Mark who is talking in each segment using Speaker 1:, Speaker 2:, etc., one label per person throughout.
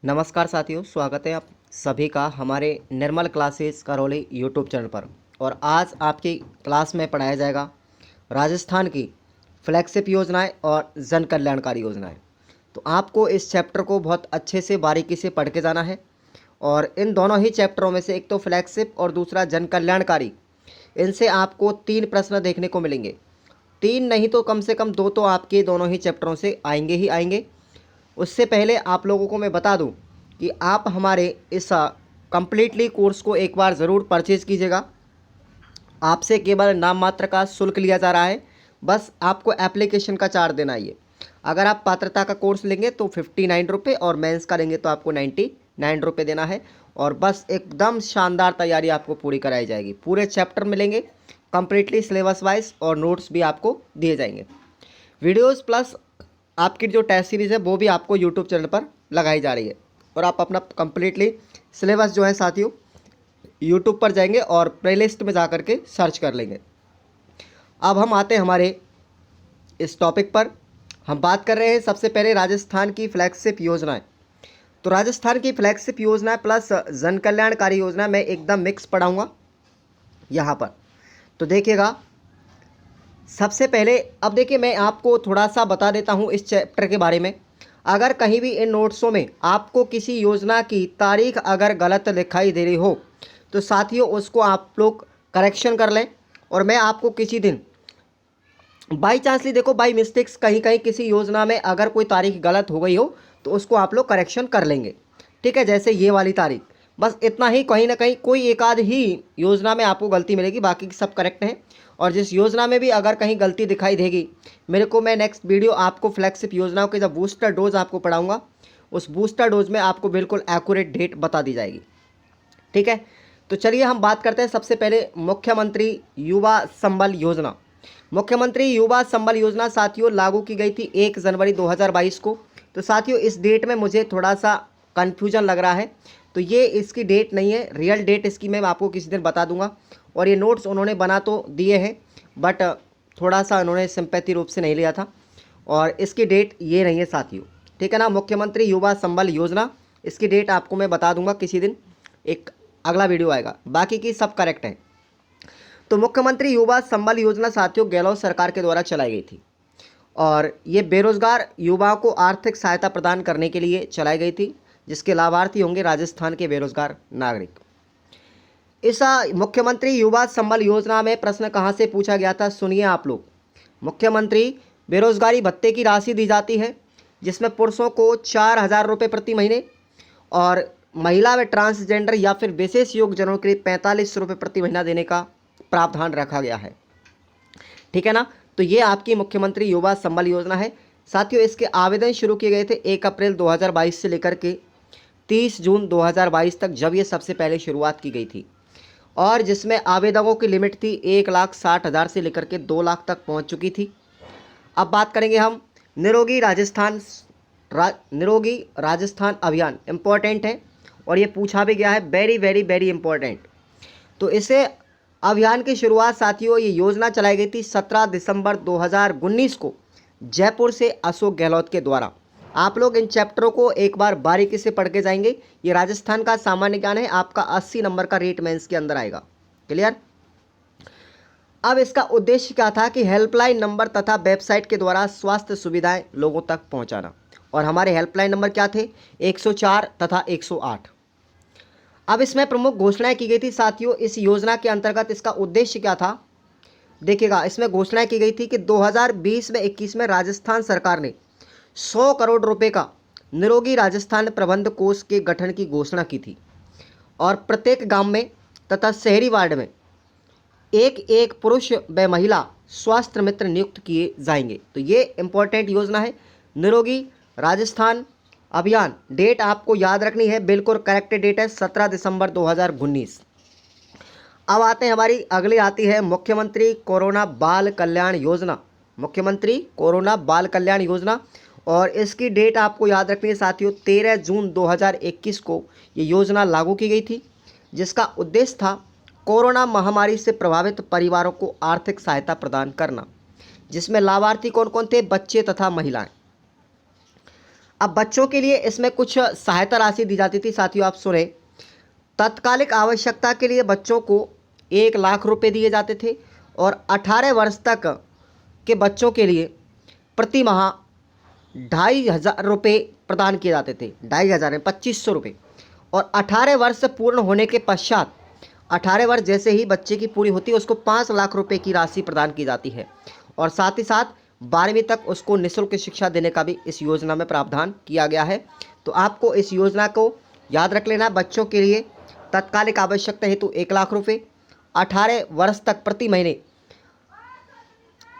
Speaker 1: नमस्कार साथियों, स्वागत है आप सभी का हमारे निर्मल क्लासेस करौली यूट्यूब चैनल पर। और आज आपकी क्लास में पढ़ाया जाएगा राजस्थान की फ्लैगशिप योजनाएं और जन कल्याणकारी योजनाएं। तो आपको इस चैप्टर को बहुत अच्छे से बारीकी से पढ़ के जाना है। और इन दोनों ही चैप्टरों में से एक तो फ्लैगशिप और दूसरा जन कल्याणकारी, इनसे आपको 3 प्रश्न देखने को मिलेंगे। 3 नहीं तो कम से कम 2 तो आपके दोनों ही चैप्टरों से आएंगे ही आएंगे। उससे पहले आप लोगों को मैं बता दूं कि आप हमारे इस कम्प्लीटली कोर्स को एक बार ज़रूर परचेज़ कीजिएगा। आपसे केवल नाम मात्र का शुल्क लिया जा रहा है, बस आपको एप्लीकेशन का चार्ज देना है। अगर आप पात्रता का कोर्स लेंगे तो 59 रुपये और मेंस का लेंगे तो आपको 99 रुपये देना है। और बस एकदम शानदार तैयारी आपको पूरी कराई जाएगी। पूरे चैप्टर मिलेंगे कम्प्लीटली सिलेबस वाइज और नोट्स भी आपको दिए जाएंगे। वीडियोस प्लस आपकी जो टेस्ट सीरीज़ है वो भी आपको यूट्यूब चैनल पर लगाई जा रही है। और आप अपना कम्प्लीटली सिलेबस जो है साथियों यूट्यूब पर जाएंगे और प्लेलिस्ट में जा कर के सर्च कर लेंगे। अब हम आते हैं हमारे इस टॉपिक पर। हम बात कर रहे हैं सबसे पहले राजस्थान की फ्लैगशिप योजनाएं। तो राजस्थान की फ्लैगशिप योजना प्लस जन कल्याणकारी योजना मैं एकदम मिक्स पढ़ाऊँगा यहाँ पर। तो देखिएगा, सबसे पहले अब देखिए मैं आपको थोड़ा सा बता देता हूँ इस चैप्टर के बारे में। अगर कहीं भी इन नोट्सों में आपको किसी योजना की तारीख अगर गलत दिखाई दे रही हो तो साथियों उसको आप लोग करेक्शन कर लें। और मैं आपको किसी दिन बाई चांसली देखो बाई मिस्टेक्स कहीं कहीं किसी योजना में अगर कोई तारीख गलत हो गई हो तो उसको आप लोग करेक्शन कर लेंगे, ठीक है। जैसे ये वाली तारीख, बस इतना ही, कहीं ना कहीं कोई एक आध ही योजना में आपको गलती मिलेगी, बाकी सब करेक्ट हैं। और जिस योजना में भी अगर कहीं गलती दिखाई देगी मेरे को, मैं नेक्स्ट वीडियो आपको फ्लैगशिप योजनाओं के जब बूस्टर डोज आपको पढ़ाऊँगा उस बूस्टर डोज में आपको बिल्कुल एक्यूरेट डेट बता दी जाएगी, ठीक है। तो चलिए हम बात करते हैं सबसे पहले मुख्यमंत्री युवा संबल योजना। मुख्यमंत्री युवा संबल योजना साथियों लागू की गई थी 1 जनवरी 2022 को। तो साथियों इस डेट में मुझे थोड़ा सा कन्फ्यूजन लग रहा है, तो ये इसकी डेट नहीं है, रियल डेट इसकी मैं आपको किसी दिन बता दूंगा। और ये नोट्स उन्होंने बना तो दिए हैं बट थोड़ा सा उन्होंने सिंपैथी रूप से नहीं लिया था, और इसकी डेट ये नहीं है साथियों, ठीक है ना। मुख्यमंत्री युवा संबल योजना, इसकी डेट आपको मैं बता दूंगा किसी दिन, एक अगला वीडियो आएगा। बाकी की सब करेक्ट है। तो मुख्यमंत्री युवा संबल योजना साथियों गहलोत सरकार के द्वारा चलाई गई थी और ये बेरोजगार युवाओं को आर्थिक सहायता प्रदान करने के लिए चलाई गई थी, जिसके लाभार्थी होंगे राजस्थान के बेरोजगार नागरिक। इस मुख्यमंत्री युवा संबल योजना में प्रश्न कहाँ से पूछा गया था, सुनिए आप लोग। मुख्यमंत्री बेरोजगारी भत्ते की राशि दी जाती है जिसमें पुरुषों को 4,000 रुपये प्रति महीने और महिला व ट्रांसजेंडर या फिर विशेष योग्यजनों के लिए 45 रुपये प्रति महीना देने का प्रावधान रखा गया है, ठीक है ना। तो ये आपकी मुख्यमंत्री युवा संबल योजना है साथियों। इसके आवेदन शुरू किए गए थे 1 अप्रैल 2022 से लेकर के 30 जून 2022 तक, जब ये सबसे पहले शुरुआत की गई थी। और जिसमें आवेदकों की लिमिट थी 1,60,000 से लेकर के 2 लाख तक पहुंच चुकी थी। अब बात करेंगे हम निरोगी राजस्थान अभियान, इम्पोर्टेंट है और ये पूछा भी गया है, वेरी वेरी वेरी इंपॉर्टेंट। तो इसे अभियान की शुरुआत साथियों, ये योजना चलाई गई थी 17 दिसंबर 2019 को जयपुर से अशोक गहलोत के द्वारा। आप लोग इन चैप्टरों को एक बार बारीकी से पढ़ के जाएंगे। ये राजस्थान का सामान्य ज्ञान है, आपका 80 नंबर का रेट मेंस के अंदर आएगा, क्लियर। अब इसका उद्देश्य क्या था कि हेल्पलाइन नंबर तथा वेबसाइट के द्वारा स्वास्थ्य सुविधाएं लोगों तक पहुंचाना। और हमारे हेल्पलाइन नंबर क्या थे, 104 तथा 108। अब इसमें प्रमुख घोषणाएं की गई थी साथियों इस योजना के अंतर्गत। इसका उद्देश्य क्या था देखिएगा, इसमें घोषणाएं की गई थी कि 2020 में 21 में राजस्थान सरकार ने 100 करोड़ रुपए का निरोगी राजस्थान प्रबंध कोष के गठन की घोषणा की थी और प्रत्येक गांव में तथा शहरी वार्ड में एक एक पुरुष व महिला स्वास्थ्य मित्र नियुक्त किए जाएंगे। तो ये इंपॉर्टेंट योजना है निरोगी राजस्थान अभियान। डेट आपको याद रखनी है, बिल्कुल करेक्ट डेट है 17 दिसंबर 2019। अब आते हैं हमारी अगली आती है मुख्यमंत्री कोरोना बाल कल्याण योजना। मुख्यमंत्री कोरोना बाल कल्याण योजना, और इसकी डेट आपको याद रखनी है साथियों, 13 जून 2021 को ये योजना लागू की गई थी, जिसका उद्देश्य था कोरोना महामारी से प्रभावित परिवारों को आर्थिक सहायता प्रदान करना, जिसमें लाभार्थी कौन कौन थे, बच्चे तथा महिलाएं। अब बच्चों के लिए इसमें कुछ सहायता राशि दी जाती थी साथियों, आप सुने। तत्कालिक आवश्यकता के लिए बच्चों को 1 लाख रुपए दिए जाते थे और 18 वर्ष तक के बच्चों के लिए प्रति माह 2,500 रुपये प्रदान किए जाते थे। 2,500 में 2,500 रुपये। और 18 वर्ष पूर्ण होने के पश्चात 18 वर्ष जैसे ही बच्चे की पूरी होती है उसको 5 लाख रुपए की राशि प्रदान की जाती है। और साथ ही साथ 12वीं तक उसको निःशुल्क शिक्षा देने का भी इस योजना में प्रावधान किया गया है। तो आपको इस योजना को याद रख लेना। बच्चों के लिए तत्कालिक आवश्यकता हेतु 1 लाख रुपये, 18 वर्ष तक प्रति महीने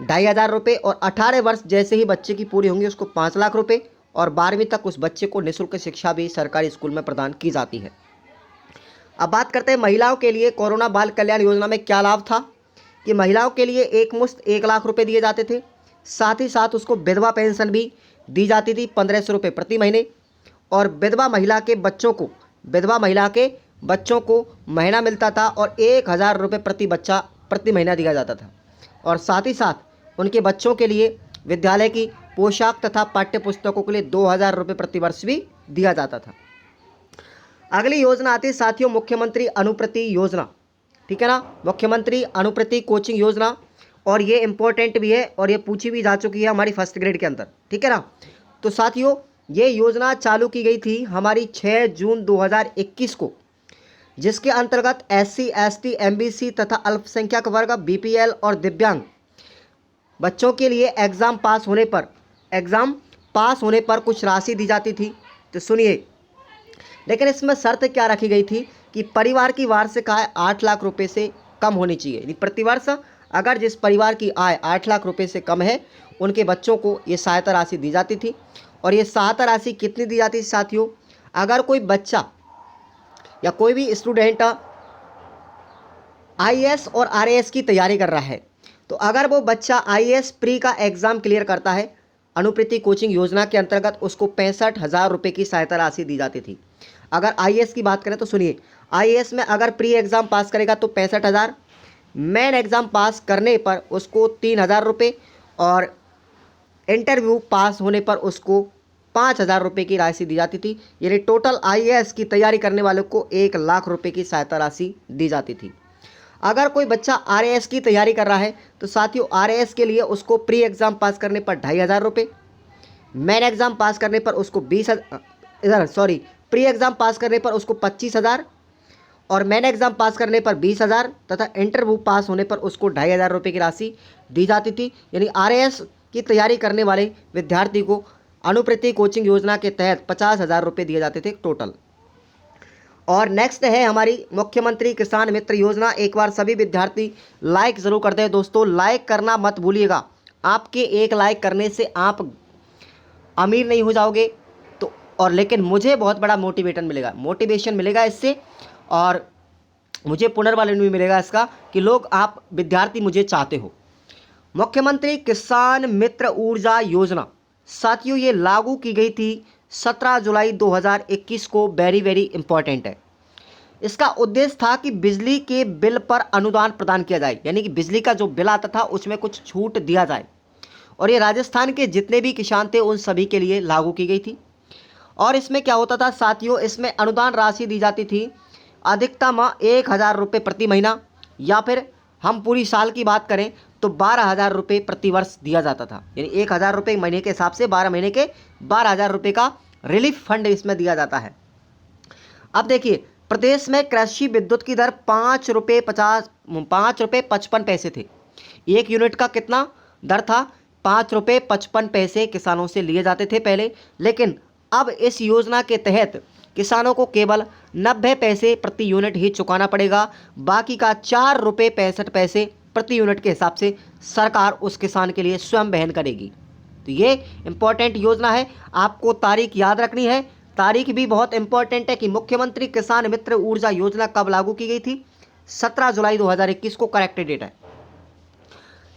Speaker 1: 2,500 रुपये, और 18 वर्ष जैसे ही बच्चे की पूरी होंगी उसको 5 लाख रुपये, और 12वीं तक उस बच्चे को निःशुल्क शिक्षा भी सरकारी स्कूल में प्रदान की जाती है। अब बात करते हैं महिलाओं के लिए कोरोना बाल कल्याण योजना में क्या लाभ था। कि महिलाओं के लिए एक मुश्त 1 लाख रुपये दिए जाते थे। साथ ही साथ उसको विधवा पेंशन भी दी जाती थी 1,500 रुपये प्रति महीने। और विधवा महिला के बच्चों को महीना मिलता था और 1,000 रुपये प्रति बच्चा प्रति महीना दिया जाता था। और साथ ही साथ उनके बच्चों के लिए विद्यालय की पोशाक तथा पाठ्य पुस्तकों के लिए 2,000 रुपये प्रति वर्ष भी दिया जाता था। अगली योजना आती है साथियों मुख्यमंत्री अनुप्रति योजना। ठीक है ना, मुख्यमंत्री अनुप्रति कोचिंग योजना। और ये इंपॉर्टेंट भी है और ये पूछी भी जा चुकी है हमारी फर्स्ट ग्रेड के अंदर। ठीक है ना। तो साथियों ये योजना चालू की गई थी हमारी 6 जून 2021 को, जिसके अंतर्गत SC ST MBC तथा अल्पसंख्यक वर्ग BPL और दिव्यांग बच्चों के लिए एग्ज़ाम पास होने पर कुछ राशि दी जाती थी। तो सुनिए, लेकिन इसमें शर्त क्या रखी गई थी कि परिवार की वार्षिक आय 8 लाख रुपए से कम होनी चाहिए। यानी प्रतिवर्ष अगर जिस परिवार की आय 8 लाख रुपए से कम है उनके बच्चों को ये सहायता राशि दी जाती थी। और ये सहायता राशि कितनी दी जाती थी साथियों, अगर कोई बच्चा या कोई भी स्टूडेंट IAS और RAS की तैयारी कर रहा है, तो अगर वो बच्चा IAS प्री का एग्ज़ाम क्लियर करता है अनुप्रति कोचिंग योजना के अंतर्गत उसको 65,000 रुपये की सहायता राशि दी जाती थी। अगर IAS की बात करें तो सुनिए, IAS में अगर प्री एग्ज़ाम पास करेगा तो 65,000, मेन एग्ज़ाम पास करने पर उसको 3,000 रुपये, और इंटरव्यू पास होने पर उसको 5,000 रुपये की राशि दी जाती थी। यानी टोटल IAS की तैयारी करने वालों को 1 लाख रुपये की सहायता राशि दी जाती थी। अगर कोई बच्चा RAS की तैयारी कर रहा है तो साथियों RAS के लिए उसको प्री एग्ज़ाम पास करने पर 2,500 रुपये, मेन एग्ज़ाम पास करने पर उसको प्री एग्ज़ाम पास करने पर उसको 25,000, और मेन एग्ज़ाम पास करने पर 20,000 तथा इंटरव्यू पास होने पर उसको 2,500 रुपये की राशि दी जाती थी। यानी RAS की तैयारी करने वाले विद्यार्थी को अनुप्रति कोचिंग योजना के तहत 50,000 रुपये दिए जाते थे टोटल। और नेक्स्ट है हमारी मुख्यमंत्री किसान मित्र योजना। एक बार सभी विद्यार्थी लाइक ज़रूर कर दें दोस्तों, लाइक करना मत भूलिएगा। आपके 1 लाइक करने से आप अमीर नहीं हो जाओगे तो, और लेकिन मुझे बहुत बड़ा मोटिवेशन मिलेगा इससे, और मुझे पुनर्बल भी मिलेगा इसका कि आप विद्यार्थी मुझे चाहते हो। मुख्यमंत्री किसान मित्र ऊर्जा योजना साथियों ये लागू की गई थी 17 जुलाई 2021 को। वेरी इंपॉर्टेंट है। इसका उद्देश्य था कि बिजली के बिल पर अनुदान प्रदान किया जाए, यानी कि बिजली का जो बिल आता था उसमें कुछ छूट दिया जाए। और ये राजस्थान के जितने भी किसान थे उन सभी के लिए लागू की गई थी। और इसमें क्या होता था साथियों, इसमें अनुदान राशि दी जाती थी अधिकतम 1,000 रुपये प्रति महीना, या फिर हम पूरी साल की बात करें तो 12,000 रुपये प्रति वर्ष दिया जाता था। यानी 1,000 रुपये महीने के हिसाब से 12 महीने के 12,000 रुपये का रिलीफ फंड इसमें दिया जाता है। अब देखिए, प्रदेश में कृषि विद्युत की दर 5 रुपये 55 पैसे थे। 1 यूनिट का कितना दर था, 5 रुपये 55 पैसे किसानों से लिए जाते थे पहले। लेकिन अब इस योजना के तहत किसानों को केवल 90 पैसे प्रति यूनिट ही चुकाना पड़ेगा। बाकी का 4 रुपये 65 पैसे प्रति यूनिट के हिसाब से सरकार उस किसान के लिए स्वयं वहन करेगी। तो ये इम्पोर्टेंट योजना है, आपको तारीख याद रखनी है। तारीख भी बहुत इंपॉर्टेंट है कि मुख्यमंत्री किसान मित्र ऊर्जा योजना कब लागू की गई थी, 17 जुलाई 2021 को करेक्ट डेट है।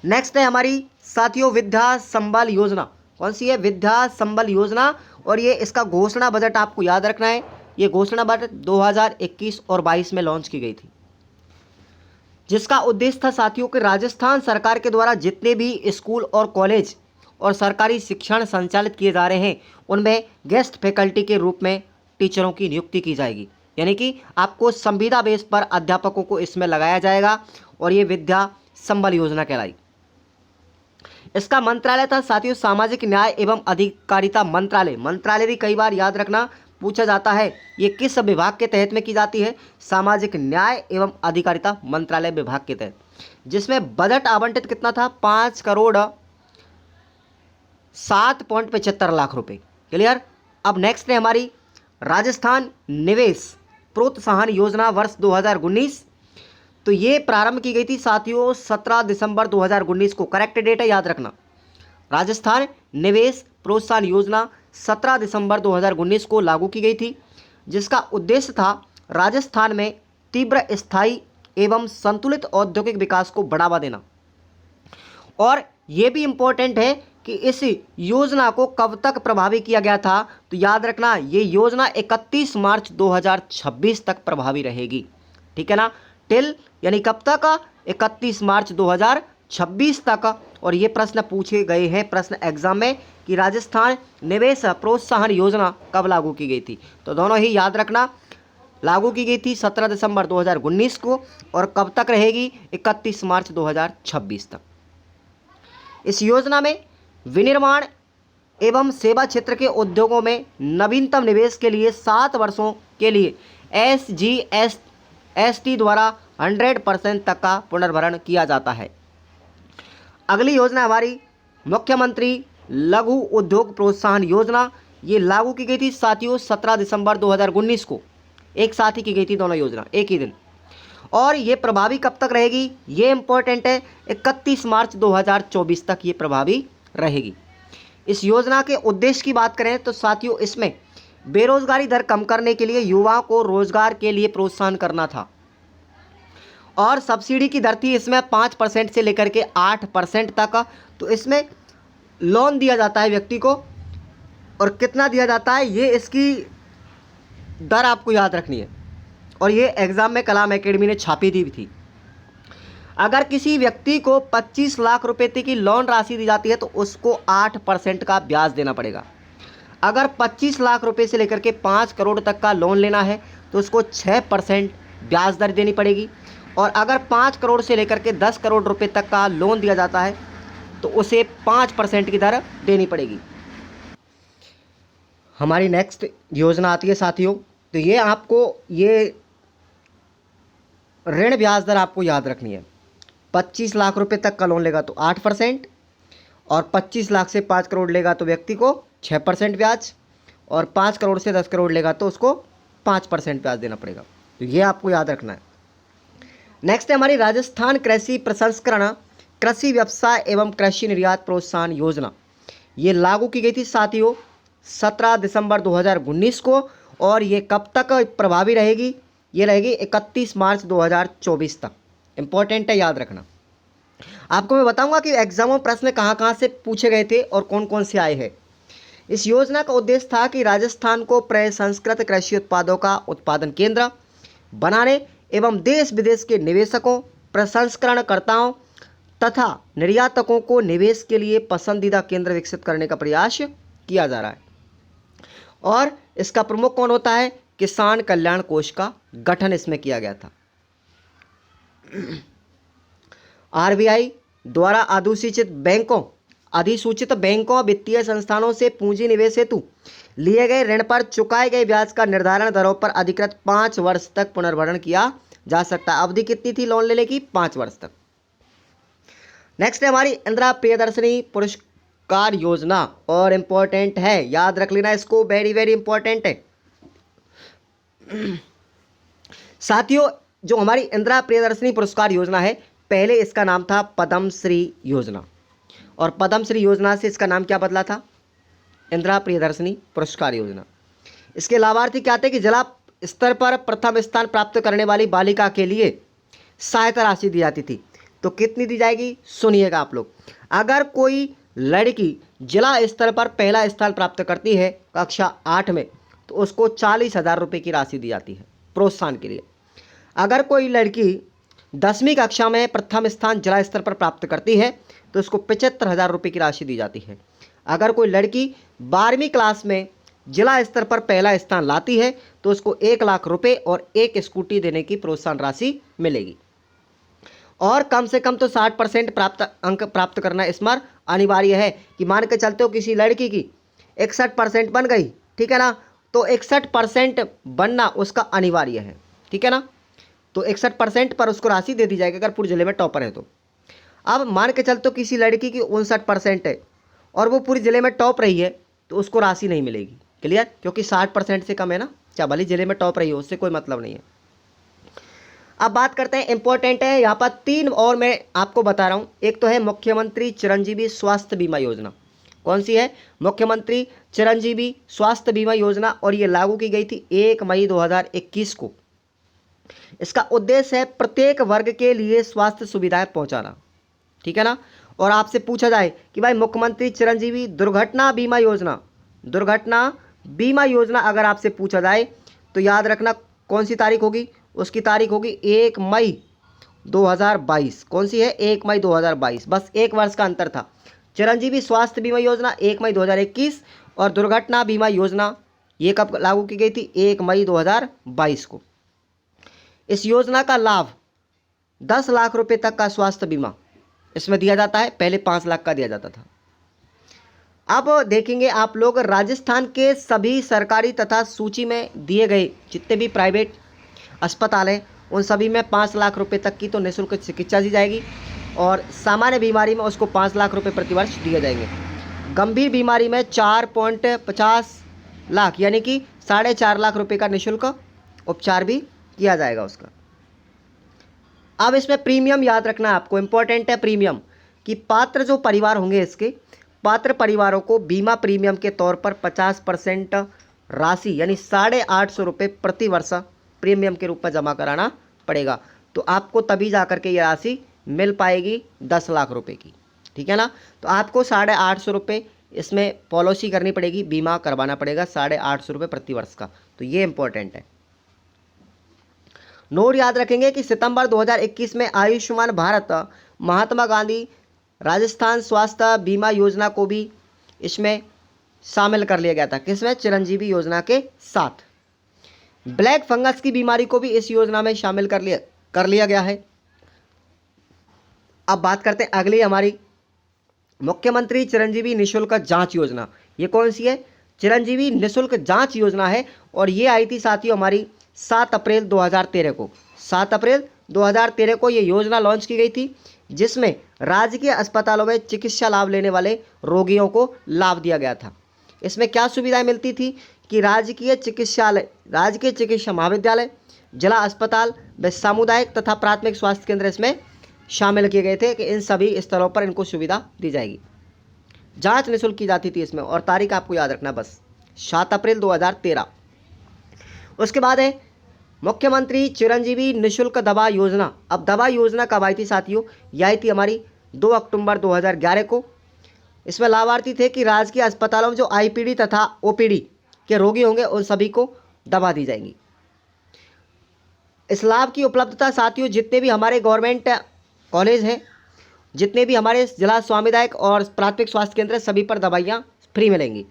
Speaker 1: नेक्स्ट है हमारी साथियों विद्या संबल योजना। कौन सी है, विद्या संबल योजना। और ये इसका घोषणा बजट आपको याद रखना है। ये घोषणा बजट 2021 और 22 में लॉन्च की गई थी, जिसका उद्देश्य था साथियों कि राजस्थान सरकार के द्वारा जितने भी स्कूल और कॉलेज और सरकारी शिक्षण संचालित किए जा रहे हैं उनमें गेस्ट फैकल्टी के रूप में टीचरों की नियुक्ति की जाएगी। यानी कि आपको संविदा बेस पर अध्यापकों को इसमें लगाया जाएगा और ये विद्या संबल योजना कहलाई। इसका मंत्रालय था साथियों सामाजिक न्याय एवं अधिकारिता मंत्रालय। मंत्रालय भी कई बार याद रखना पूछा जाता है। ये किस विभाग के तहत में की जाती है? सामाजिक न्याय एवं अधिकारिता मंत्रालय विभाग के तहत, जिसमें बजट आवंटित कितना था? 5,07,75 रुपए। क्लियर। अब नेक्स्ट है हमारी राजस्थान निवेश प्रोत्साहन योजना वर्ष 2019। तो ये प्रारंभ की गई थी साथियों 17 दिसंबर 2019 को। करेक्ट डेट है, याद रखना। राजस्थान निवेश प्रोत्साहन योजना 17 दिसंबर 2019 को लागू की गई थी, जिसका उद्देश्य था राजस्थान में तीव्र स्थायी एवं संतुलित औद्योगिक विकास को बढ़ावा देना। और ये भी इम्पोर्टेंट है कि इस योजना को कब तक प्रभावी किया गया था? तो याद रखना ये योजना 31 मार्च 2026 तक प्रभावी रहेगी। ठीक है ना। टिल यानी कब तक? 31 मार्च 2026 तक। और ये प्रश्न पूछे गए हैं प्रश्न एग्जाम में कि राजस्थान निवेश प्रोत्साहन योजना कब लागू की गई थी। तो दोनों ही याद रखना, लागू की गई थी 17 दिसंबर 2019 को और कब तक रहेगी? 31 मार्च 2026 तक। इस योजना में विनिर्माण एवं सेवा क्षेत्र के उद्योगों में नवीनतम निवेश के लिए 7 वर्षों के लिए SGST द्वारा 100% तक का पुनर्भरण किया जाता है। अगली योजना हमारी मुख्यमंत्री लघु उद्योग प्रोत्साहन योजना। ये लागू की गई थी साथियों 17 दिसंबर 2019 को। एक साथ ही की गई थी दोनों योजना, एक ही दिन। और ये प्रभावी कब तक रहेगी? ये इंपॉर्टेंट है, 31 मार्च 2024 तक ये प्रभावी रहेगी। इस योजना के उद्देश्य की बात करें तो साथियों इसमें बेरोजगारी दर कम करने के लिए युवाओं को रोजगार के लिए प्रोत्साहन करना था। और सब्सिडी की दर थी इसमें 5% से लेकर के 8% तक। तो इसमें लोन दिया जाता है व्यक्ति को, और कितना दिया जाता है ये इसकी दर आपको याद रखनी है। और ये एग्ज़ाम में कलाम एकेडमी ने छापी दी भी थी। अगर किसी व्यक्ति को 25 लाख रुपए तक की लोन राशि दी जाती है तो उसको 8% का ब्याज देना पड़ेगा। अगर 25 लाख रुपए से लेकर के 5 करोड़ तक का लोन लेना है तो उसको 6% ब्याज दर देनी पड़ेगी। और अगर 5 करोड़ से लेकर के 10 करोड़ रुपए तक का लोन दिया जाता है तो उसे 5% की दर देनी पड़ेगी। हमारी नेक्स्ट योजना आती है साथियों, तो ये आपको ये ऋण ब्याज दर आपको याद रखनी है। 25 लाख रुपए तक का लोन लेगा तो 8%, और 25 लाख से 5 करोड़ लेगा तो व्यक्ति को 6% ब्याज, और 5 करोड़ से 10 करोड़ लेगा तो उसको 5% ब्याज देना पड़ेगा। तो ये आपको याद रखना है। नेक्स्ट है हमारी राजस्थान कृषि प्रसंस्करण कृषि व्यवसाय एवं कृषि निर्यात प्रोत्साहन योजना। ये लागू की गई थी साथियों 17 दिसंबर 2019 को, और ये कब तक प्रभावी रहेगी? ये रहेगी 31 मार्च 2024 तक। इंपॉर्टेंट है, याद रखना। आपको मैं बताऊंगा कि एग्जाम में प्रश्न कहाँ से पूछे गए थे और कौन कौन से आए हैं। इस योजना का उद्देश्य था कि राजस्थान को प्रसंस्कृत कृषि उत्पादों का उत्पादन केंद्र बनाने एवं देश विदेश के निवेशकों, प्रसंस्करणकर्ताओं तथा निर्यातकों को निवेश के लिए पसंदीदा केंद्र विकसित करने का प्रयास किया जा रहा है। और इसका प्रमुख कौन होता है? किसान कल्याण कोष का गठन इसमें किया गया था। आरबीआई द्वारा अधिसूचित बैंकों वित्तीय संस्थानों से पूंजी निवेश हेतु लिए गए ऋण पर चुकाए गए ब्याज का निर्धारण दरों पर अधिकृत 5 वर्ष तक पुनर्भरण किया जा सकता है। अवधि कितनी थी लोन लेने की? 5 वर्ष तक। नेक्स्ट है हमारी इंदिरा प्रियदर्शनी पुरस्कार योजना, और इंपॉर्टेंट है, याद रख लेना इसको, वेरी वेरी इंपॉर्टेंट है साथियों। जो हमारी इंदिरा प्रियदर्शनी पुरस्कार योजना है, पहले इसका नाम था पद्मश्री योजना, और पद्मश्री योजना से इसका नाम क्या बदला था? इंदिरा प्रियदर्शनी पुरस्कार योजना। इसके लाभार्थी क्या थे कि जिला स्तर पर प्रथम स्थान प्राप्त करने वाली बालिका के लिए सहायता राशि दी जाती थी। तो कितनी दी जाएगी? सुनिएगा आप लोग। अगर कोई लड़की जिला स्तर पर पहला स्थान प्राप्त करती है कक्षा 8 में तो उसको 40,000 रुपये की राशि दी जाती है प्रोत्साहन के लिए। अगर कोई लड़की 10वीं कक्षा में प्रथम स्थान जिला स्तर पर प्राप्त करती है तो उसको 75,000 रुपये की राशि दी जाती है। अगर कोई लड़की 12वीं क्लास में जिला स्तर पर पहला स्थान लाती है तो उसको 1 लाख रुपए और एक स्कूटी देने की प्रोत्साहन राशि मिलेगी। और कम से कम तो 60% अंक प्राप्त करना इसमें अनिवार्य है। कि मान के चलते हो किसी लड़की की 61% बन गई, ठीक है ना, तो 61% बनना उसका अनिवार्य है, ठीक है ना। तो 61% पर उसको राशि दे दी जाएगी अगर पूरे जिले में टॉपर है तो। अब मान के चलते हो किसी लड़की की 59% है और वो पूरे जिले में टॉप रही है तो उसको राशि नहीं मिलेगी। क्लियर, क्योंकि 60% से कम है ना, चाहे भले जिले में टॉप रही हो, उससे कोई मतलब नहीं है। अब बात करते हैं, इंपॉर्टेंट है यहाँ पर 3 और मैं आपको बता रहा हूँ। एक तो है मुख्यमंत्री चिरंजीवी स्वास्थ्य बीमा योजना। कौन सी है? मुख्यमंत्री चिरंजीवी स्वास्थ्य बीमा योजना, और ये लागू की गई थी 1 मई 2021 को। इसका उद्देश्य है प्रत्येक वर्ग के लिए स्वास्थ्य सुविधाएं पहुंचाना, ठीक है ना। और आपसे पूछा जाए कि भाई मुख्यमंत्री चिरंजीवी दुर्घटना बीमा योजना, दुर्घटना बीमा योजना अगर आपसे पूछा जाए तो याद रखना कौन सी तारीख होगी, उसकी तारीख होगी 1 मई 2022। कौन सी है? 1 मई 2022। बस 1 वर्ष का अंतर था। चिरंजीवी स्वास्थ्य बीमा योजना 1 मई 2021 और दुर्घटना बीमा योजना ये कब लागू की गई थी? 1 मई 2022 को। इस योजना का लाभ 10 लाख रुपए तक का स्वास्थ्य बीमा इसमें दिया जाता है, पहले 5 लाख का दिया जाता था। अब देखेंगे आप लोग, राजस्थान के सभी सरकारी तथा सूची में दिए गए जितने भी प्राइवेट अस्पताल हैं उन सभी में 5 लाख रुपए तक की तो निःशुल्क चिकित्सा दी जाएगी और सामान्य बीमारी में उसको 5 लाख रुपए प्रतिवर्ष दिए जाएंगे। गंभीर बीमारी में 4.50 लाख यानी कि 4.5 लाख रुपए का निःशुल्क उपचार भी किया जाएगा उसका। अब इसमें प्रीमियम याद रखना है आपको, इंपॉर्टेंट है प्रीमियम, कि पात्र जो परिवार होंगे इसके पात्र परिवारों को बीमा प्रीमियम के तौर पर 50% राशि यानी 850 रुपये प्रति वर्ष प्रीमियम के रूप में जमा कराना पड़ेगा। तो आपको तभी जा करके ये राशि मिल पाएगी 10 लाख रुपए की, ठीक है ना। तो आपको 850 रुपये इसमें पॉलिसी करनी पड़ेगी, बीमा करवाना पड़ेगा 850 रुपये प्रति वर्ष का। तो ये इंपॉर्टेंट है। नोट याद रखेंगे कि सितंबर 2021 में आयुष्मान भारत महात्मा गांधी राजस्थान स्वास्थ्य बीमा योजना को भी इसमें शामिल कर लिया गया था। किसमें? चिरंजीवी योजना के साथ। ब्लैक फंगस की बीमारी को भी इस योजना में शामिल कर लिया गया है। अब बात करते हैं अगली हमारी मुख्यमंत्री चिरंजीवी निःशुल्क जांच योजना। ये कौन सी है? चिरंजीवी निःशुल्क जांच योजना है और ये आई थी साथियों हमारी 7 अप्रैल 2013 को। 7 अप्रैल 2013 को ये योजना लॉन्च की गई थी जिसमें राजकीय अस्पतालों में चिकित्सा लाभ लेने वाले रोगियों को लाभ दिया गया था। इसमें क्या सुविधाएं मिलती थी कि राजकीय चिकित्सा महाविद्यालय, जिला अस्पताल व सामुदायिक तथा प्राथमिक स्वास्थ्य केंद्र इसमें शामिल किए गए थे कि इन सभी स्थलों पर इनको सुविधा दी जाएगी। जांच निःशुल्क की जाती थी इसमें और तारीख आपको याद रखना बस 7 अप्रैल 2013। उसके बाद है मुख्यमंत्री चिरंजीवी निःशुल्क दवा योजना। अब दवा योजना कब आई थी साथियों? यह आई थी हमारी 2 अक्टूबर 2011 को। इसमें लाभार्थी थे कि राजकीय अस्पतालों में जो आईपीडी तथा ओपीडी के रोगी होंगे उन सभी को दवा दी जाएगी। इस लाभ की उपलब्धता साथियों जितने भी हमारे गवर्नमेंट कॉलेज हैं, जितने भी हमारे जिला सामुदायिक और प्राथमिक स्वास्थ्य केंद्र सभी पर दवाइयाँ फ्री मिलेंगी।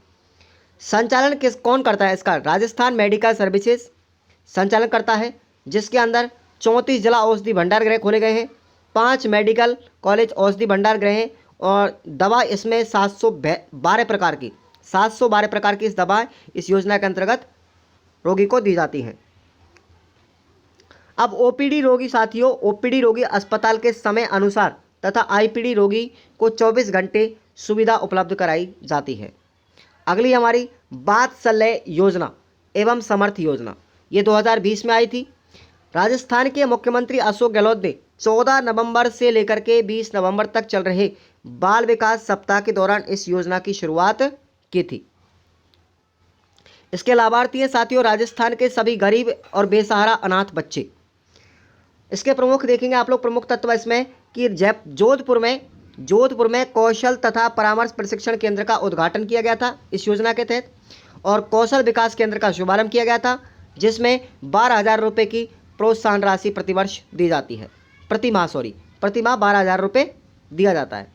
Speaker 1: संचालन कौन करता है इसका? राजस्थान मेडिकल सर्विसेज संचालन करता है, जिसके अंदर 34 जिला औषधि भंडार गृह खोले गए हैं, 5 मेडिकल कॉलेज औषधि भंडार गृह हैं और दवा इसमें 712 प्रकार की इस दवाएं इस योजना के अंतर्गत रोगी को दी जाती हैं। अब ओपीडी रोगी साथियों, ओपीडी रोगी अस्पताल के समय अनुसार तथा आईपीडी रोगी को 24 घंटे सुविधा उपलब्ध कराई जाती है। अगली हमारी वात्सल्य योजना एवं समर्थ योजना, ये 2020 में आई थी। राजस्थान के मुख्यमंत्री अशोक गहलोत ने 14 नवंबर से लेकर के 20 नवंबर तक चल रहे बाल विकास सप्ताह के दौरान इस योजना की शुरुआत की थी। इसके लाभार्थी हैं साथियों राजस्थान के सभी गरीब और बेसहारा अनाथ बच्चे। इसके प्रमुख देखेंगे आप लोग, प्रमुख तत्व इसमें कि जोधपुर में कौशल तथा परामर्श प्रशिक्षण केंद्र का उद्घाटन किया गया था इस योजना के तहत और कौशल विकास केंद्र का शुभारंभ किया गया था जिसमें 12,000 रुपये की प्रोत्साहन राशि प्रतिवर्ष दी जाती है, प्रति माह 12,000 रुपये दिया जाता है।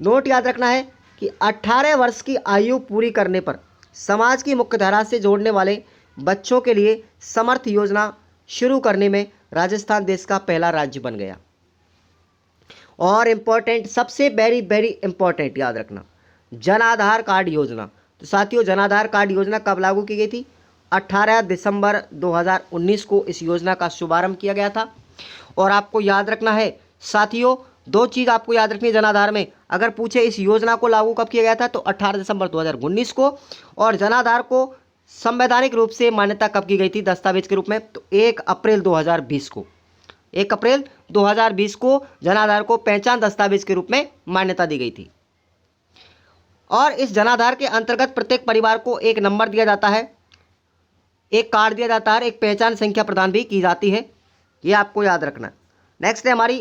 Speaker 1: नोट याद रखना है कि 18 वर्ष की आयु पूरी करने पर समाज की मुख्यधारा से जोड़ने वाले बच्चों के लिए समर्थ योजना शुरू करने में राजस्थान देश का पहला राज्य बन गया। और इम्पोर्टेंट, सबसे वेरी वेरी इम्पोर्टेंट याद रखना, जन आधार कार्ड योजना। तो साथियों, जन आधार कार्ड योजना कब लागू की गई थी? 18 दिसंबर 2019 को इस योजना का शुभारंभ किया गया था। और आपको याद रखना है साथियों, दो चीज़ आपको याद रखनी है जन आधार में। अगर पूछे इस योजना को लागू कब किया गया था तो 18 दिसंबर 2019 को। और जन आधार को संवैधानिक रूप से मान्यता कब की गई थी दस्तावेज के रूप में? तो 1 अप्रैल 2020 को। 1 अप्रैल 2020 को जन आधार को पहचान दस्तावेज के रूप में मान्यता दी गई थी। और इस जन आधार के अंतर्गत प्रत्येक परिवार को एक नंबर दिया जाता है, एक कार्ड दिया जाता है, एक पहचान संख्या प्रदान भी की जाती है। ये आपको याद रखना। नेक्स्ट है हमारी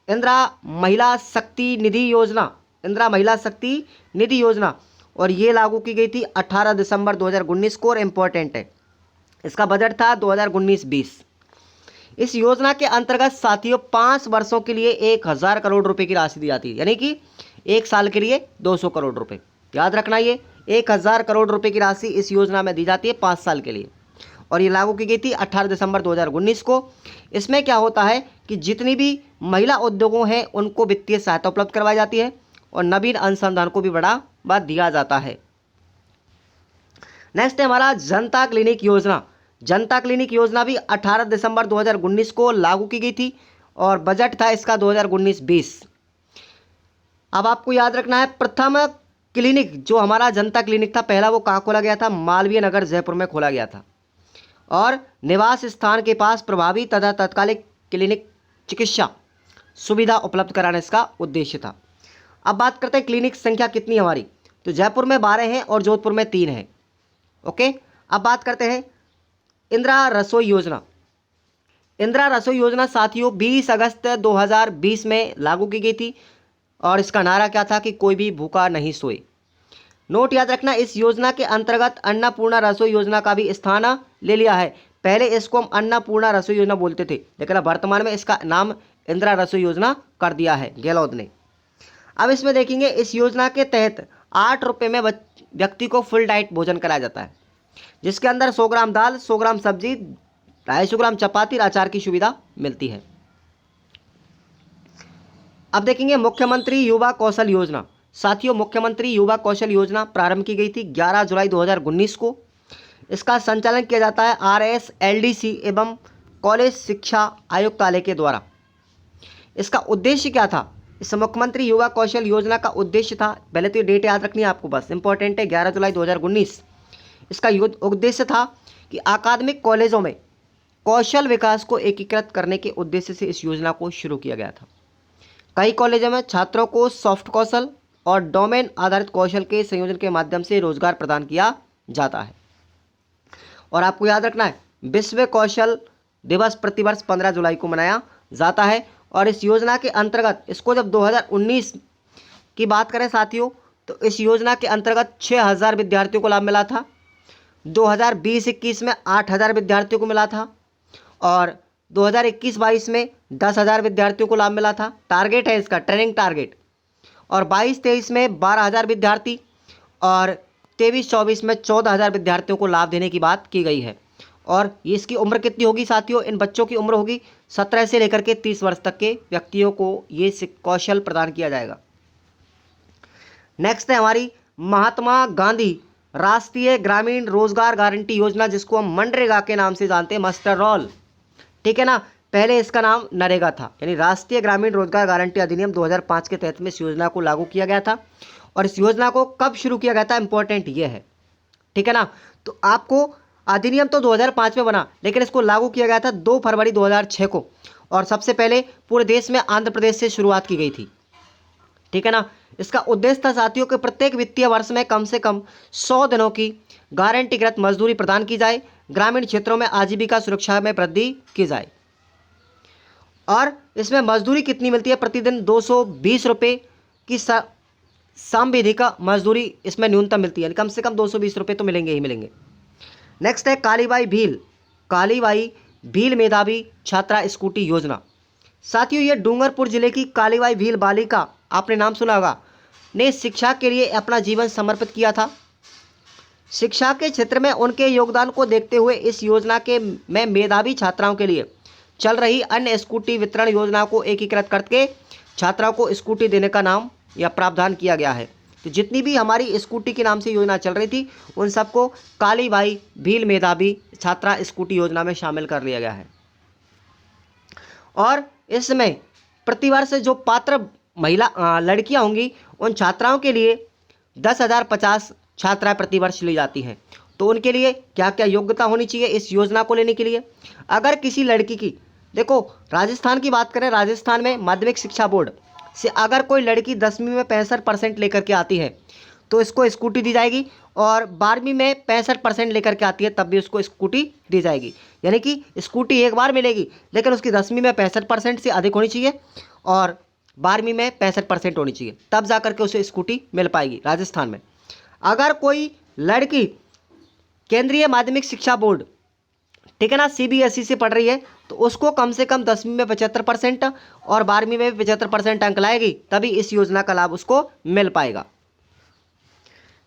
Speaker 1: इंदिरा महिला शक्ति निधि योजना। इंदिरा महिला शक्ति निधि योजना, और ये लागू की गई थी 18 दिसंबर 2019 को। और इम्पोर्टेंट है, इसका बजट था 2019-20। इस योजना के अंतर्गत साथियों 5 वर्षों के लिए 1000 करोड़ रुपए की राशि दी जाती है, यानी कि 1 साल के लिए 200 करोड़ रुपए। याद रखना, ये 1000 करोड़ रुपए की राशि इस योजना में दी जाती है 5 साल के लिए। और ये लागू की गई थी 18 दिसंबर 2019 को। इसमें क्या होता है कि जितनी भी महिला उद्योगों हैं उनको वित्तीय सहायता उपलब्ध करवाई जाती है और नवीन अनुसंधान को भी बढ़ावा दिया जाता है। नेक्स्ट है हमारा जनता क्लिनिक योजना। जनता क्लिनिक योजना भी 18 दिसंबर 2019 को लागू की गई थी और बजट था इसका 2019-20। अब आपको याद रखना है, प्रथम क्लिनिक जो हमारा जनता क्लिनिक था पहला, वो कहाँ खोला गया था? मालवीय नगर जयपुर में खोला गया था। और निवास स्थान के पास प्रभावी तथा तत्कालिक क्लिनिक चिकित्सा सुविधा उपलब्ध कराना इसका उद्देश्य था। अब बात करते हैं क्लिनिक संख्या कितनी है हमारी, तो जयपुर में 12 हैं और जोधपुर में 3 हैं। ओके, अब बात करते हैं इंदिरा रसोई योजना। इंदिरा रसोई योजना साथियों 20 अगस्त 2020 में लागू की गई थी और इसका नारा क्या था कि कोई भी भूखा नहीं सोए। नोट याद रखना, इस योजना के अंतर्गत अन्नपूर्णा रसोई योजना का भी स्थान ले लिया है। पहले इसको हम अन्नपूर्णा रसोई योजना बोलते थे, लेकिन अब वर्तमान में इसका नाम इंदिरा रसोई योजना कर दिया है गहलोत ने। अब इसमें देखेंगे, इस योजना के तहत 8 रुपये में व्यक्ति को फुल डाइट भोजन कराया जाता है, जिसके अंदर 100 ग्राम दाल, 100 ग्राम सब्जी, 250 ग्राम चपाती और अचार की सुविधा मिलती है। अब देखेंगे मुख्यमंत्री युवा कौशल योजना। साथियों, मुख्यमंत्री युवा कौशल योजना प्रारंभ की गई थी 11 जुलाई 2019 को। इसका संचालन किया जाता है RSLDC एवं कॉलेज शिक्षा आयुक्तालय के द्वारा। इसका उद्देश्य क्या था? इस मुख्यमंत्री युवा कौशल योजना का उद्देश्य था, पहले तो ये डेट याद रखनी है आपको, बस इंपॉर्टेंट है, 11 जुलाई 2019। इसका उद्देश्य था कि अकादमिक कॉलेजों में कौशल विकास को एकीकृत करने के उद्देश्य से इस योजना को शुरू किया गया था। कई कॉलेजों में छात्रों को सॉफ्ट कौशल और डोमेन आधारित कौशल के संयोजन के माध्यम से रोजगार प्रदान किया जाता है। और आपको याद रखना है, विश्व कौशल दिवस प्रतिवर्ष 15 जुलाई को मनाया जाता है। और इस योजना के अंतर्गत इसको जब 2019 की बात करें साथियों, तो इस योजना के अंतर्गत 6000 विद्यार्थियों को लाभ मिला था। 2020-21 में 8000 विद्यार्थियों को मिला था और 2021-22 में 10,000 विद्यार्थियों को लाभ मिला था। टारगेट है इसका, ट्रेनिंग टारगेट। और 22-23 में 12,000 विद्यार्थी और 23-24 में 14,000 विद्यार्थियों को लाभ देने की बात की गई है। और इसकी उम्र कितनी होगी साथियों? इन बच्चों की उम्र होगी 17 से लेकर के 30 वर्ष तक के व्यक्तियों को ये कौशल प्रदान किया जाएगा। नेक्स्ट है हमारी महात्मा गांधी राष्ट्रीय ग्रामीण रोजगार गारंटी योजना, जिसको हम मनरेगा के नाम से जानते हैं, मास्टर रोल, ठीक है ना। पहले इसका नाम नरेगा था, यानी राष्ट्रीय ग्रामीण रोजगार गारंटी अधिनियम 2005 के तहत में इस योजना को लागू किया गया था। और इस योजना को कब शुरू किया गया था, इंपॉर्टेंट ये है, ठीक है ना। तो आपको अधिनियम तो 2005 में बना, लेकिन इसको लागू किया गया था 2 फरवरी 2006 को। और सबसे पहले पूरे देश में आंध्र प्रदेश से शुरुआत की गई थी, ठीक है ना। इसका उद्देश्य था साथियों कि प्रत्येक वित्तीय वर्ष में कम से कम 100 दिनों की गारंटीकृत मजदूरी प्रदान की जाए, ग्रामीण क्षेत्रों में आजीविका सुरक्षा में वृद्धि की जाए। और इसमें मजदूरी कितनी मिलती है? प्रतिदिन 220 रुपये की सांविधिक मजदूरी इसमें न्यूनतम मिलती है, कम से कम 220 रुपये तो मिलेंगे ही मिलेंगे। नेक्स्ट है कालीबाई भील मेधावी छात्रा स्कूटी योजना। साथियों, ये डूंगरपुर जिले की कालीबाई भील बालिका, आपने नाम सुना होगा, ने शिक्षा के लिए अपना जीवन समर्पित किया था। शिक्षा के क्षेत्र में उनके योगदान को देखते हुए इस योजना के में मेधावी छात्राओं के लिए चल रही अन्य स्कूटी वितरण योजना को एकीकृत करके छात्राओं को स्कूटी देने का नाम या प्रावधान किया गया है। तो जितनी भी हमारी स्कूटी के नाम से योजना चल रही थी उन सबको कालीबाई भील मेधावी छात्रा स्कूटी योजना में शामिल कर लिया गया है। और इसमें प्रतिवर्ष जो पात्र महिला लड़कियां होंगी उन छात्राओं के लिए 10,050 छात्राएं प्रतिवर्ष ली जाती हैं। तो उनके लिए क्या क्या योग्यता होनी चाहिए इस योजना को लेने के लिए? अगर किसी लड़की की, देखो राजस्थान की बात करें, राजस्थान में माध्यमिक शिक्षा बोर्ड से अगर कोई लड़की 10वीं में 65% लेकर के आती है तो इसको स्कूटी दी जाएगी, और 12वीं में 65% लेकर के आती है तब भी उसको स्कूटी दी जाएगी। यानी कि स्कूटी एक बार मिलेगी, लेकिन उसकी 10वीं में 65% से अधिक होनी चाहिए और 12वीं में 65% होनी चाहिए, तब जा करके उसे स्कूटी मिल पाएगी राजस्थान में। अगर कोई लड़की केंद्रीय माध्यमिक शिक्षा बोर्ड, ठीक है ना, CBSE से पढ़ रही है, तो उसको कम से कम 10वीं में 75% और 12वीं में 75% अंक लाएगी, तभी इस योजना का लाभ उसको मिल पाएगा।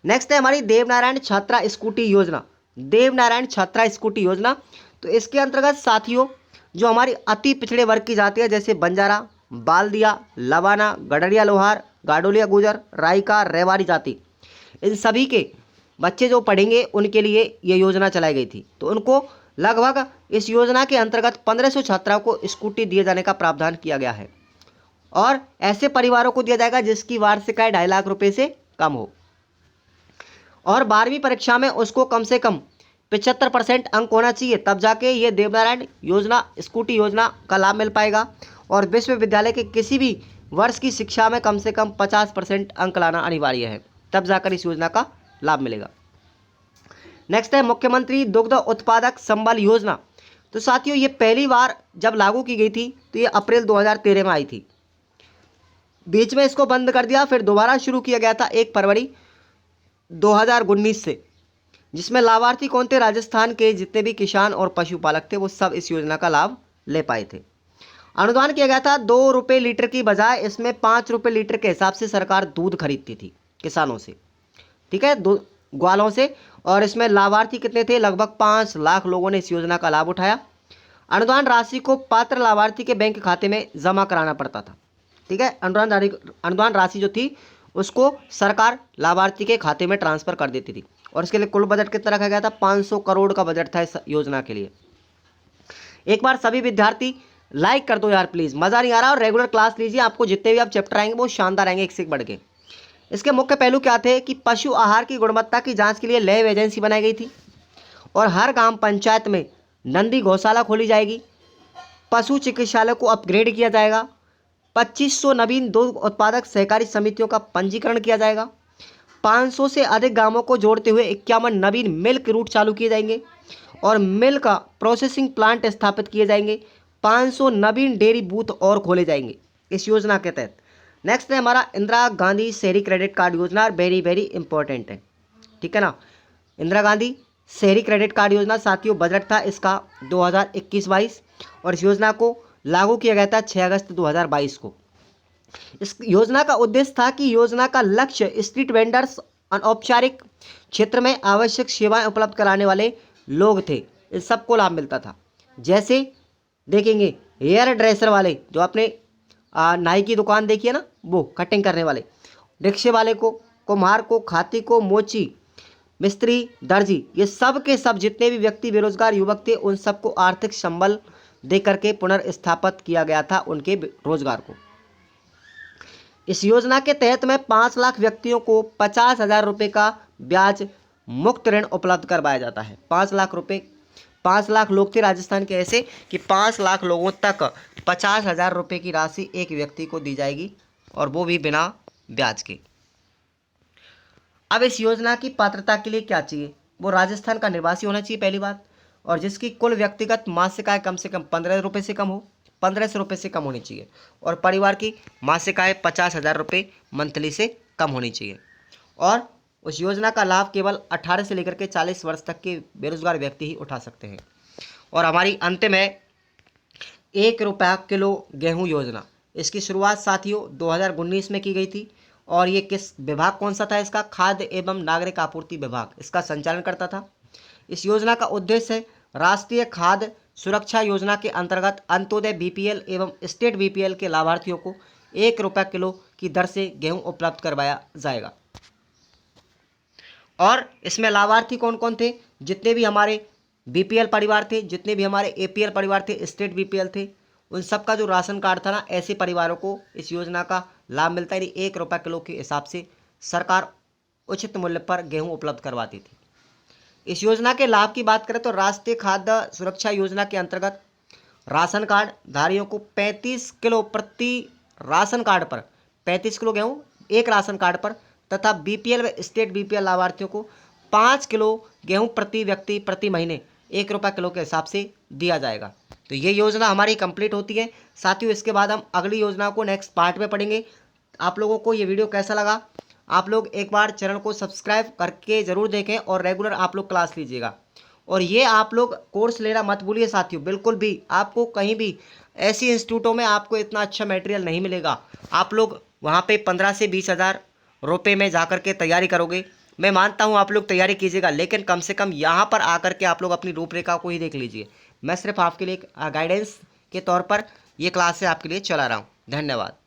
Speaker 1: नेक्स्ट है हमारी देवनारायण छात्रा स्कूटी योजना। देवनारायण छात्रा स्कूटी योजना, तो इसके अंतर्गत साथियों जो हमारी अति पिछड़े वर्ग की जाति है, जैसे बंजारा, बाल्दिया, लवाना, गडरिया लोहार, गाडोलिया गुजर, रायका, रेवाड़ी जाति, इन सभी के बच्चे जो पढ़ेंगे उनके लिए ये योजना चलाई गई थी। तो उनको लगभग इस योजना के अंतर्गत 1500 छात्राओं को स्कूटी दिए जाने का प्रावधान किया गया है, और ऐसे परिवारों को दिया जाएगा जिसकी वार्षिक आय 2.5 लाख रुपए से कम हो, और 12वीं परीक्षा में उसको कम से कम 75% अंक होना चाहिए, तब जाके ये देवनारायण योजना स्कूटी योजना का लाभ मिल पाएगा। और विश्वविद्यालय के किसी भी वर्ष की शिक्षा में कम से कम 50% अंक लाना अनिवार्य है, तब जाकर इस योजना का लाभ मिलेगा। नेक्स्ट है मुख्यमंत्री दुग्ध उत्पादक संबल योजना। तो साथियों ये पहली बार जब लागू की गई थी तो ये अप्रैल 2013 में आई थी, बीच में इसको बंद कर दिया, फिर दोबारा शुरू किया गया था 1 फरवरी 2019 से, जिसमें लाभार्थी कौन थे? राजस्थान के जितने भी किसान और पशुपालक थे वो सब इस योजना का लाभ ले पाए थे। अनुदान किया गया था 2 रुपये लीटर की बजाय इसमें 5 रुपये लीटर के हिसाब से सरकार दूध खरीदती थी किसानों से, ठीक है, ग्वालों से। और इसमें लाभार्थी कितने थे? लगभग 5 लाख लोगों ने इस योजना का लाभ उठाया। अनुदान राशि को पात्र लाभार्थी के बैंक खाते में जमा कराना पड़ता था, ठीक है। अनुदान राशि जो थी उसको सरकार लाभार्थी के खाते में ट्रांसफर कर देती थी, और इसके लिए कुल बजट कितना रखा गया था? 500 करोड़ का बजट था इस योजना के लिए। एक बार सभी विद्यार्थी लाइक कर दो यार प्लीज़, मज़ा नहीं आ रहा, और रेगुलर क्लास लीजिए, आपको जितने भी आप चैप्टर आएंगे वो शानदार आएंगे, एक से एक बढ़ के। इसके मुख्य पहलू क्या थे कि पशु आहार की गुणवत्ता की जांच के लिए लैब एजेंसी बनाई गई थी, और हर ग्राम पंचायत में नंदी गौशाला खोली जाएगी, पशु चिकित्सालय को अपग्रेड किया जाएगा, 2500 नवीन दुग्ध उत्पादक सहकारी समितियों का पंजीकरण किया जाएगा, 500 से अधिक गांवों को जोड़ते हुए 51 नवीन मिल्क रूट चालू किए जाएंगे, और मिल्क का प्रोसेसिंग प्लांट स्थापित किए जाएंगे, 500 नवीन डेयरी बूथ और खोले जाएंगे इस योजना के तहत। नेक्स्ट है हमारा इंदिरा गांधी शहरी क्रेडिट कार्ड योजना, वेरी वेरी इंपॉर्टेंट है, ठीक है ना। इंदिरा गांधी शहरी क्रेडिट कार्ड योजना, साथियों बजट था इसका 2021-22, और इस योजना को लागू किया गया था 6 अगस्त 2022 को। इस योजना का उद्देश्य था कि योजना का लक्ष्य स्ट्रीट वेंडर्स, अनौपचारिक क्षेत्र में आवश्यक सेवाएं उपलब्ध कराने वाले लोग थे, इन सबको लाभ मिलता था। जैसे देखेंगे हेयर ड्रेसर वाले, जो आपने नाई की दुकान देखी है ना, वो कटिंग करने वाले, रिक्शे वाले को, कुम्हार को, खाती को, मोची, मिस्त्री, दर्जी, ये सब के सब जितने भी व्यक्ति बेरोजगार युवक थे उन सबको आर्थिक संबल दे करके पुनर्स्थापित किया गया था उनके रोजगार को। इस योजना के तहत में 5 लाख व्यक्तियों को 50,000 रुपये का ब्याज मुक्त ऋण उपलब्ध करवाया जाता है। 5 लाख रुपये, 5 लाख लोग थे राजस्थान के ऐसे कि 5 लाख लोगों तक 50,000 रुपये की राशि एक व्यक्ति को दी जाएगी, और वो भी बिना ब्याज के। अब इस योजना की पात्रता के लिए क्या चाहिए? वो राजस्थान का निवासी होना चाहिए पहली बात, और जिसकी कुल व्यक्तिगत मासिक आय कम से कम 15 रुपये से कम हो, 1500 रुपये से कम होनी चाहिए, और परिवार की मासिक आय 50,000 रुपये मंथली से कम होनी चाहिए। और उस योजना का लाभ केवल 18 से लेकर के 40 वर्ष तक के बेरोजगार व्यक्ति ही उठा सकते हैं। और हमारी अंतिम है 1 रुपया किलो गेहूँ योजना। इसकी शुरुआत साथियों 2019 में की गई थी, और ये किस विभाग कौन सा था इसका? खाद्य एवं नागरिक आपूर्ति विभाग इसका संचालन करता था। इस योजना का उद्देश्य है राष्ट्रीय खाद्य सुरक्षा योजना के अंतर्गत अंत्योदय बीपीएल एवं स्टेट बीपीएल के लाभार्थियों को 1 रुपये किलो की दर से गेहूं उपलब्ध करवाया जाएगा। और इसमें लाभार्थी कौन कौन थे? जितने भी हमारे बीपीएल परिवार थे, जितने भी हमारे एपीएल परिवार थे, स्टेट बीपीएल थे, उन सबका जो राशन कार्ड था ना, ऐसे परिवारों को इस योजना का लाभ मिलता है। 1 रुपये किलो के हिसाब से सरकार उचित मूल्य पर गेहूं उपलब्ध करवाती थी। इस योजना के लाभ की बात करें तो राष्ट्रीय खाद्य सुरक्षा योजना के अंतर्गत राशन कार्ड धारियों को 35 किलो प्रति राशन कार्ड पर, 35 किलो गेहूँ एक राशन कार्ड पर, तथा बीपीएल व स्टेट बीपीएल लाभार्थियों को 5 किलो गेहूँ प्रति व्यक्ति प्रति महीने 1 रुपये किलो के हिसाब से दिया जाएगा। तो ये योजना हमारी कंप्लीट होती है। साथियों, इसके बाद हम अगली योजना को नेक्स्ट पार्ट में पढ़ेंगे। आप लोगों को ये वीडियो कैसा लगा? आप लोग एक बार चैनल को सब्सक्राइब करके ज़रूर देखें और रेगुलर आप लोग क्लास लीजिएगा। और ये आप लोग कोर्स लेना मत भूलिए साथियों, बिल्कुल भी। आपको कहीं भी ऐसी इंस्टीट्यूटों में आपको इतना अच्छा मटेरियल नहीं मिलेगा। आप लोग वहाँ पे 15 से 20 हज़ार रुपये में जाकर के तैयारी करोगे। मैं मानता हूँ आप लोग तैयारी कीजिएगा, लेकिन कम से कम यहाँ पर आकर के आप लोग अपनी रूपरेखा को ही देख लीजिए। मैं सिर्फ आपके लिए गाइडेंस के तौर पर ये क्लास आपके लिए चला रहा हूँ। धन्यवाद।